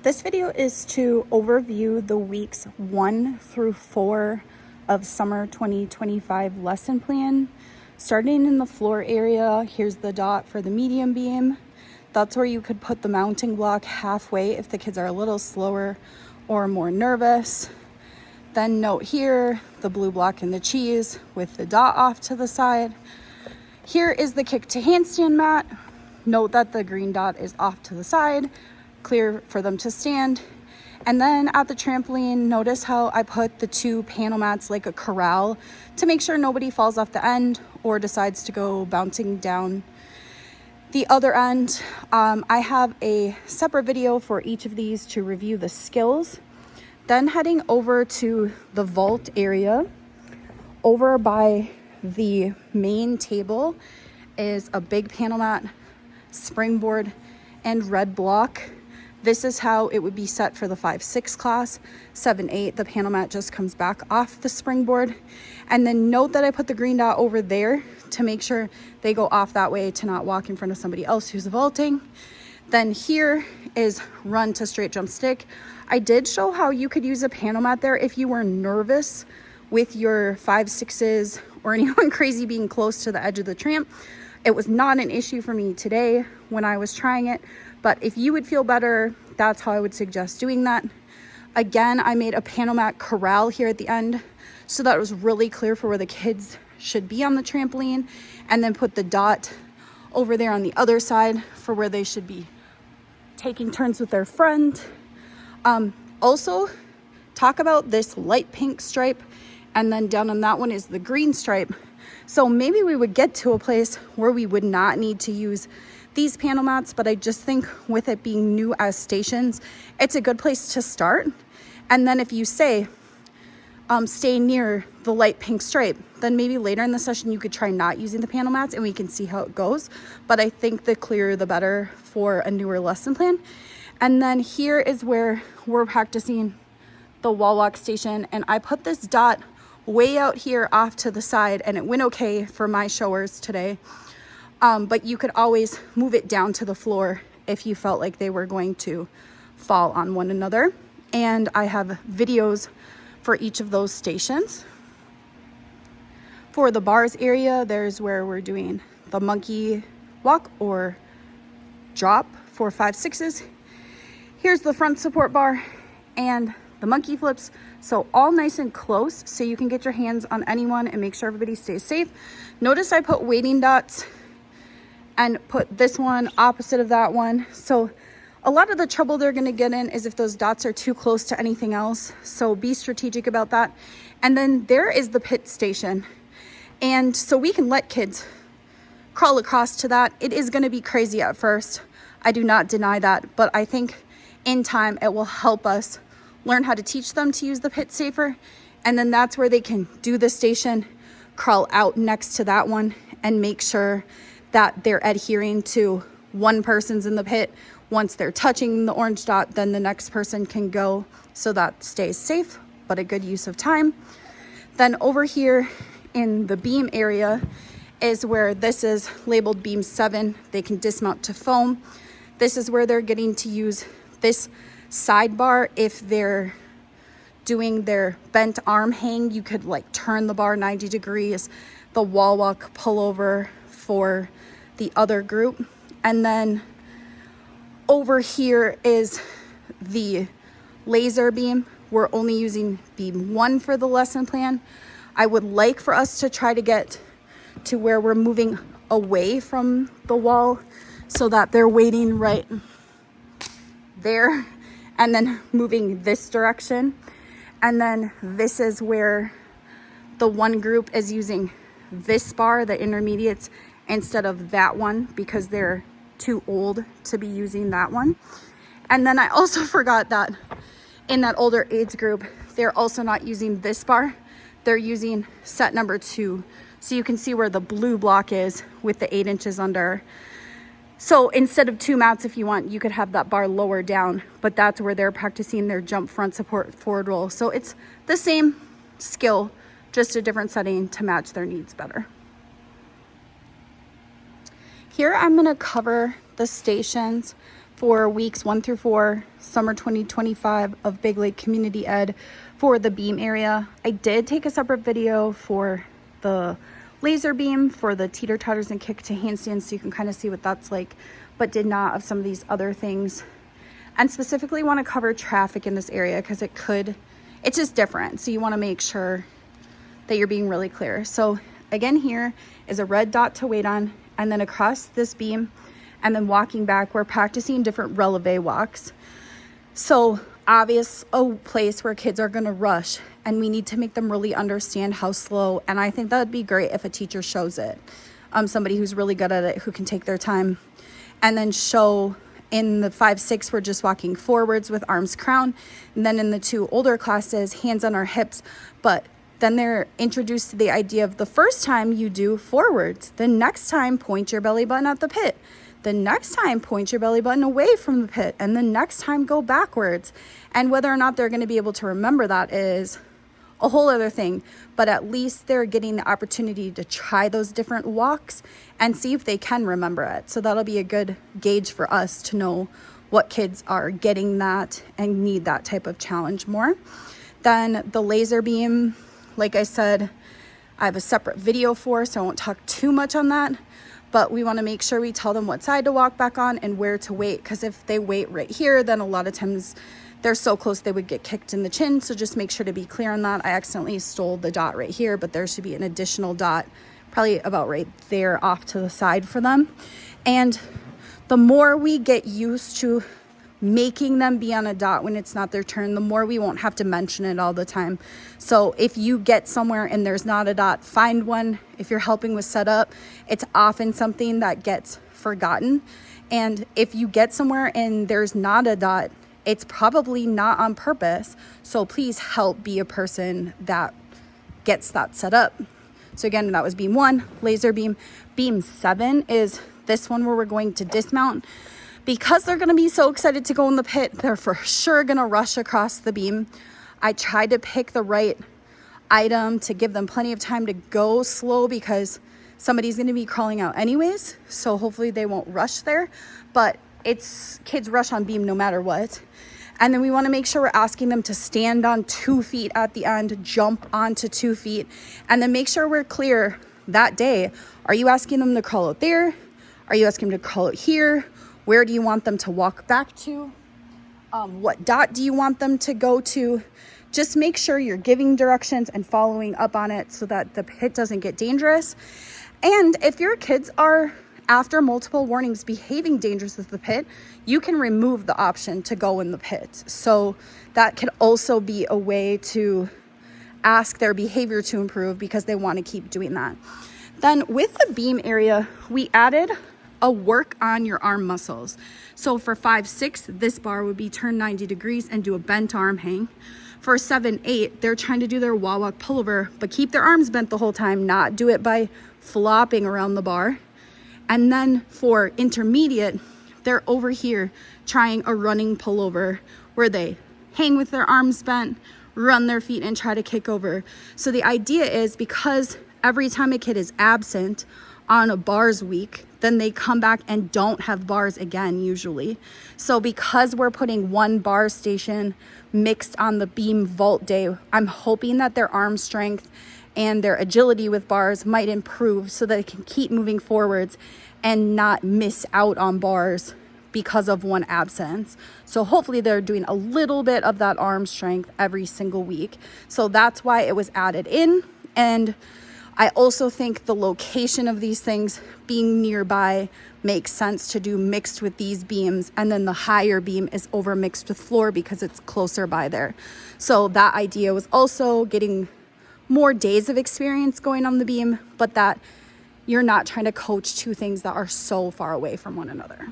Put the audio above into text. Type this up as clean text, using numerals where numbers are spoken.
This video is to overview the weeks 1 through 4 of summer 2025 lesson plan. Starting in the floor area, here's the dot for the medium beam. That's where you could put the mounting block halfway if the kids are a little slower or more nervous. Then note here, the blue block and the cheese with the dot off to the side. Here is the kick to handstand mat. Note that the green dot is off to the side, clear for them to stand. And then at the trampoline, notice how I put the 2 panel mats like a corral to make sure nobody falls off the end or decides to go bouncing down the other end. I have a separate video for each of these to review the skills. Then heading over to the vault area, over by the main table is a big panel mat, springboard, and red block. This is how it would be set for the 5-6 class. 7-8, the panel mat just comes back off the springboard. And then note that I put the green dot over there to make sure they go off that way to not walk in front of somebody else who's vaulting. Then here is run to straight jump stick. I did show how you could use a panel mat there if you were nervous with your 5-6s or anyone crazy being close to the edge of the tramp. It was not an issue for me today when I was trying it, but if you would feel better, that's how I would suggest doing that. Again, I made a panel mat corral here at the end so that it was really clear for where the kids should be on the trampoline, and then put the dot over there on the other side for where they should be taking turns with their friend. Also, talk about this light pink stripe, and then down on that one is the green stripe. So maybe we would get to a place where we would not need to use these panel mats, but I just think with it being new as stations, it's a good place to start. And then if you say, stay near the light pink stripe, then maybe later in the session you could try not using the panel mats and we can see how it goes. But I think the clearer the better for a newer lesson plan. And then here is where we're practicing the wall walk station, and I put this dot way out here off to the side, and it went okay for my showers today. But you could always move it down to the floor if you felt like they were going to fall on one another. And I have videos for each of those stations. For the bars area, there's where we're doing the monkey walk or drop for 5-6s. Here's the front support bar and the monkey flips. So all nice and close so you can get your hands on anyone and make sure everybody stays safe. Notice I put waiting dots and put this one opposite of that one. So a lot of the trouble they're gonna get in is if those dots are too close to anything else. So be strategic about that. And then there is the pit station. And so we can let kids crawl across to that. It is gonna be crazy at first. I do not deny that, but I think in time it will help us learn how to teach them to use the pit safer. And then that's where they can do the station, crawl out next to that one, and make sure that they're adhering to one person's in the pit. Once they're touching the orange dot, then the next person can go, so that stays safe, but a good use of time. Then over here in the beam area is where this is labeled beam 7. They can dismount to foam. This is where they're getting to use this sidebar. If they're doing their bent arm hang, you could like turn the bar 90 degrees, the wall walk pullover for the other group. And then over here is the laser beam. We're only using beam 1 for the lesson plan. I would like for us to try to get to where we're moving away from the wall so that they're waiting right there and then moving this direction. And then this is where the one group is using this bar, the intermediates, instead of that one because they're too old to be using that one. And then I also forgot that in that older age group, they're also not using this bar. They're using set number 2. So you can see where the blue block is with the 8 inches under. So instead of 2 mats, if you want, you could have that bar lower down, but that's where they're practicing their jump front support forward roll. So it's the same skill, just a different setting to match their needs better. Here I'm gonna cover the stations for weeks 1 through 4, summer 2025 of Big Lake Community Ed for the beam area. I did take a separate video for the laser beam for the teeter totters and kick to handstands, so you can kind of see what that's like, but did not of some of these other things. And specifically want to cover traffic in this area because it's just different. So you want to make sure that you're being really clear. So again, here is a red dot to wait on, and then across this beam, and then walking back, we're practicing different releve walks. So obvious, a place where kids are going to rush, and we need to make them really understand how slow. And I think that would be great if a teacher shows it. Somebody who's really good at it, who can take their time, and then show. In the 5-6, we're just walking forwards with arms crown. And then in the 2 older classes, hands on our hips. But then they're introduced to the idea of the first time you do forwards. The next time, point your belly button at the pit. The next time, point your belly button away from the pit. And the next time, go backwards. And whether or not they're going to be able to remember that is a whole other thing, but at least they're getting the opportunity to try those different walks and see if they can remember it. So that'll be a good gauge for us to know what kids are getting that and need that type of challenge more. Then the laser beam, like I said, I have a separate video for, so I won't talk too much on that, but we want to make sure we tell them what side to walk back on and where to wait, because if they wait right here, then a lot of times they're so close they would get kicked in the chin. So just make sure to be clear on that. I accidentally stole the dot right here, but there should be an additional dot probably about right there off to the side for them. And the more we get used to making them be on a dot when it's not their turn, the more we won't have to mention it all the time. So if you get somewhere and there's not a dot, find one. If you're helping with setup, it's often something that gets forgotten. And if you get somewhere and there's not a dot, it's probably not on purpose. So please help be a person that gets that set up. So again, that was beam 1, laser beam. Beam 7 is this one where we're going to dismount. Because they're gonna be so excited to go in the pit, they're for sure gonna rush across the beam. I tried to pick the right item to give them plenty of time to go slow because somebody's gonna be crawling out anyways. So hopefully they won't rush there, but kids rush on beam no matter what. And then we want to make sure we're asking them to stand on 2 feet at the end, jump onto 2 feet, and then make sure we're clear that day. Are you asking them to crawl out there? Are you asking them to crawl out here? Where do you want them to walk back to? What dot do you want them to go to? Just make sure you're giving directions and following up on it so that the pit doesn't get dangerous. And if your kids are, after multiple warnings, behaving dangerous with the pit, you can remove the option to go in the pit. So that could also be a way to ask their behavior to improve because they want to keep doing that. Then with the beam area, we added a work on your arm muscles. So for 5-6, this bar would be turned 90 degrees and do a bent arm hang. For 7-8, they're trying to do their wall walk pullover, but keep their arms bent the whole time, not do it by flopping around the bar. And then for intermediate, they're over here trying a running pullover where they hang with their arms bent, run their feet, and try to kick over. So the idea is because every time a kid is absent on a bars week, then they come back and don't have bars again usually. So because we're putting 1 bar station mixed on the beam vault day, I'm hoping that their arm strength and their agility with bars might improve so that they can keep moving forwards and not miss out on bars because of 1 absence. So hopefully they're doing a little bit of that arm strength every single week. So that's why it was added in. And I also think the location of these things being nearby makes sense to do mixed with these beams, and then the higher beam is over mixed with floor because it's closer by there. So that idea was also getting more days of experience going on the beam, but that you're not trying to coach 2 things that are so far away from one another.